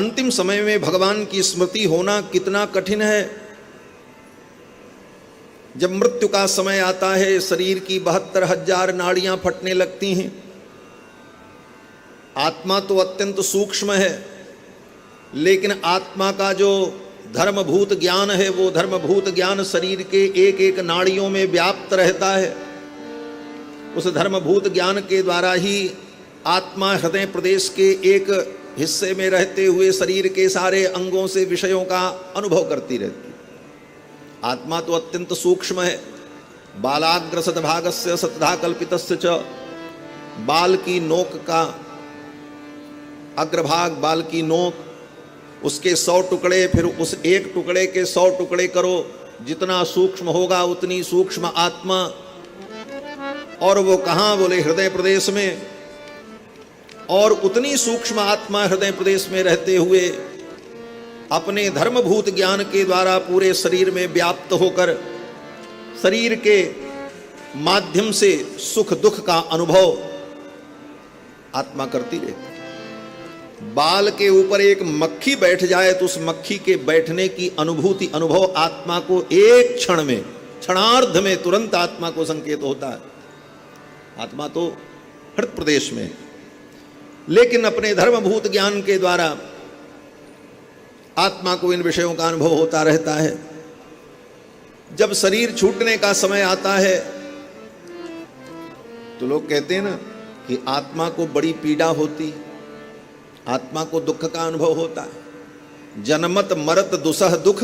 अंतिम समय में भगवान की स्मृति होना कितना कठिन है। जब मृत्यु का समय आता है, शरीर की 72,000 नाड़ियां फटने लगती हैं। आत्मा तो अत्यंत सूक्ष्म है, लेकिन आत्मा का जो धर्मभूत ज्ञान है, वो धर्मभूत ज्ञान शरीर के एक एक नाड़ियों में व्याप्त रहता है। उस धर्मभूत ज्ञान के द्वारा ही आत्मा हृदय प्रदेश के एक हिस्से में रहते हुए शरीर के सारे अंगों से विषयों का अनुभव करती रहती है। आत्मा तो अत्यंत सूक्ष्म है। बालाग्र सद्भागस्य सतधा कल्पितस्य च, बाल की नोक का अग्रभाग, बाल की नोक, उसके 100 टुकड़े, फिर उस एक टुकड़े के 100 टुकड़े करो। जितना सूक्ष्म होगा उतनी सूक्ष्म आत्मा। और वो कहाँ? बोले हृदय प्रदेश में। और उतनी सूक्ष्म आत्मा हृदय प्रदेश में रहते हुए अपने धर्मभूत ज्ञान के द्वारा पूरे शरीर में व्याप्त होकर शरीर के माध्यम से सुख दुख का अनुभव आत्मा करती रहती। बाल के ऊपर एक मक्खी बैठ जाए तो उस मक्खी के बैठने की अनुभूति, अनुभव आत्मा को एक क्षण में, क्षणार्ध में तुरंत आत्मा को संकेत होता है। आत्मा तो हृदय प्रदेश में, लेकिन अपने धर्मभूत ज्ञान के द्वारा आत्मा को इन विषयों का अनुभव होता रहता है। जब शरीर छूटने का समय आता है तो लोग कहते हैं ना कि आत्मा को बड़ी पीड़ा होती, आत्मा को दुख का अनुभव होता है। जनमत मरत दुसह दुख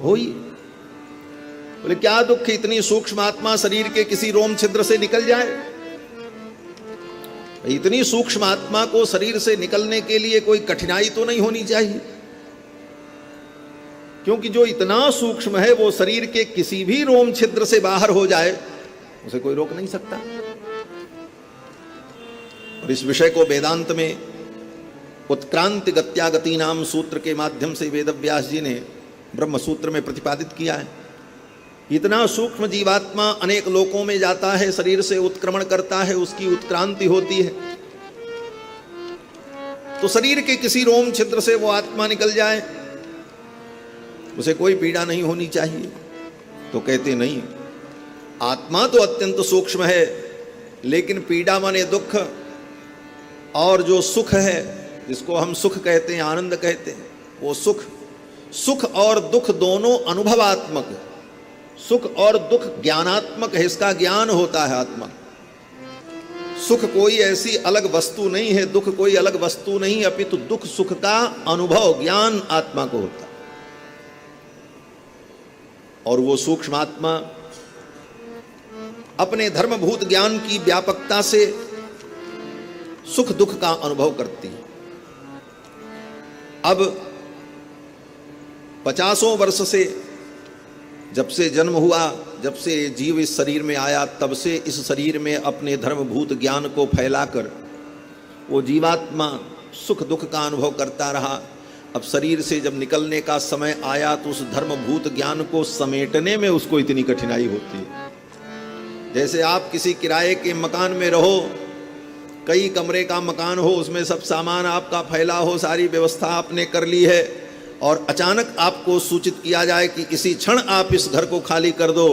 होई। बोले क्या दुख? इतनी सूक्ष्म आत्मा शरीर के किसी रोम छिद्र से निकल जाए। इतनी सूक्ष्म आत्मा को शरीर से निकलने के लिए कोई कठिनाई तो नहीं होनी चाहिए, क्योंकि जो इतना सूक्ष्म है वो शरीर के किसी भी रोम छिद्र से बाहर हो जाए, उसे कोई रोक नहीं सकता। और इस विषय को वेदांत में उत्क्रांति गत्यागति नाम सूत्र के माध्यम से वेदव्यास जी ने ब्रह्म सूत्र में प्रतिपादित किया है। इतना सूक्ष्म जीवात्मा अनेक लोकों में जाता है, शरीर से उत्क्रमण करता है, उसकी उत्क्रांति होती है। तो शरीर के किसी रोम छिद्र से वो आत्मा निकल जाए, उसे कोई पीड़ा नहीं होनी चाहिए। तो कहते नहीं, आत्मा तो अत्यंत सूक्ष्म है, लेकिन पीड़ा माने दुख, और जो सुख है, जिसको हम सुख कहते हैं, आनंद कहते हैं, वो सुख और दुख दोनों अनुभवात्मक। सुख और दुख ज्ञानात्मक है, इसका ज्ञान होता है आत्मा। सुख कोई ऐसी अलग वस्तु नहीं है, दुख कोई अलग वस्तु नहीं, अपितु दुख सुख का अनुभव ज्ञान आत्मा को होता है। और वो सूक्ष्म आत्मा अपने धर्मभूत ज्ञान की व्यापकता से सुख दुख का अनुभव करती है। अब 50 वर्ष से, जब से जन्म हुआ, जब से जीव इस शरीर में आया, तब से इस शरीर में अपने धर्मभूत ज्ञान को फैलाकर वो जीवात्मा सुख दुख का अनुभव करता रहा। अब शरीर से जब निकलने का समय आया तो उस धर्मभूत ज्ञान को समेटने में उसको इतनी कठिनाई होती है। जैसे आप किसी किराए के मकान में रहो, कई कमरे का मकान हो, उसमें सब सामान आपका फैला हो, सारी व्यवस्था आपने कर ली है, और अचानक आपको सूचित किया जाए कि इसी क्षण आप इस घर को खाली कर दो।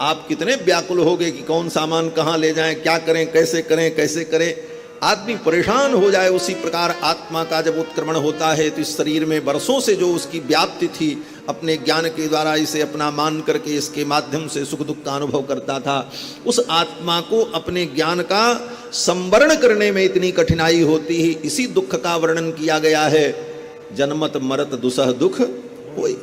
आप कितने व्याकुल होगे कि कौन सामान कहाँ ले जाएं, क्या करें, कैसे करें, कैसे करें। आदमी परेशान हो जाए। उसी प्रकार आत्मा का जब उत्क्रमण होता है तो इस शरीर में वर्षों से जो उसकी व्याप्ति थी, अपने ज्ञान के द्वारा इसे अपना मान करके इसके माध्यम से सुख दुख का अनुभव करता था, उस आत्मा को अपने ज्ञान का संवरण करने में इतनी कठिनाई होती है। इसी दुख का वर्णन किया गया है, जन्मत मरत दुसह दुख होई।